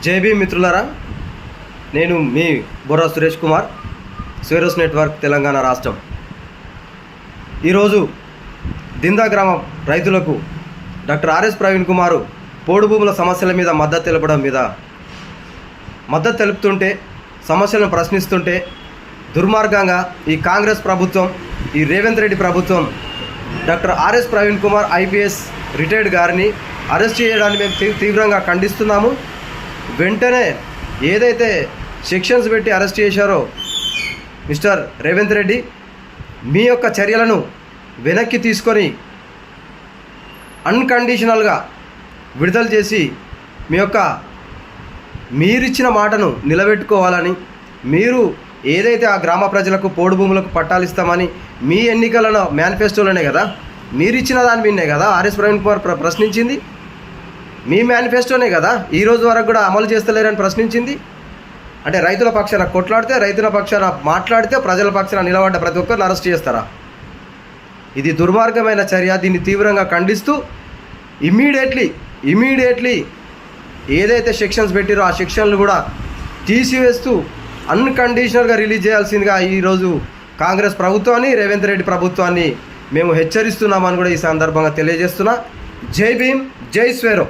జై భీమ్ మిత్రులారా, నేను మీ బొర్రా సురేష్ కుమార్, స్వేరోస్ నెట్వర్క్ తెలంగాణ రాష్ట్రం. ఈరోజు దిందా గ్రామ రైతులకు డాక్టర్ ఆర్ఎస్ ప్రవీణ్ కుమారు పోడు భూముల సమస్యల మీద మద్దతు తెలుపుతుంటే, సమస్యలను ప్రశ్నిస్తుంటే దుర్మార్గంగా ఈ కాంగ్రెస్ ప్రభుత్వం, ఈ రేవంత్ రెడ్డి ప్రభుత్వం doctor RS Praveen Kumar IPS retired గారిని అరెస్ట్ చేయడాన్ని మేము తీవ్రంగా ఖండిస్తున్నాము. వెంటనే ఏదైతే సెక్షన్స్ పెట్టి అరెస్ట్ చేశారో మిస్టర్ రేవంత్ రెడ్డి, మీ యొక్క చర్యలను వెనక్కి తీసుకొని అన్కండిషనల్గా విడుదల చేసి మీరిచ్చిన మాటను నిలబెట్టుకోవాలని, మీరు ఏదైతే ఆ గ్రామ ప్రజలకు పోడు భూములకు పట్టాలిస్తామని మీ ఎన్నికల మేనిఫెస్టోలోనే కదా, మీరిచ్చిన దాని మీదనే కదా ఆర్ఎస్ ప్రవీణ్ కుమార్ ప్రశ్నించింది. మీ మేనిఫెస్టోనే కదా ఈరోజు వరకు కూడా అమలు చేస్తలేరని ప్రశ్నించింది. అంటే రైతుల పక్షాన కొట్లాడితే, రైతుల పక్షాన మాట్లాడితే, ప్రజల పక్షాన నిలబడ్డ ప్రతి ఒక్కరిని అరెస్ట్ చేస్తారా? ఇది దుర్మార్గమైన చర్య. దీన్ని తీవ్రంగా ఖండిస్తూ ఇమీడియట్లీ ఏదైతే సెక్షన్స్ పెట్టిరో ఆ సెక్షన్లు కూడా తీసివేస్తూ అన్కండిషనల్గా రిలీజ్ చేయాల్సిందిగా ఈరోజు కాంగ్రెస్ ప్రభుత్వాన్ని, రేవంత్ రెడ్డి ప్రభుత్వాన్ని మేము హెచ్చరిస్తున్నామని కూడా ఈ సందర్భంగా తెలియజేస్తున్నా. జై భీమ్, జై స్వేరో.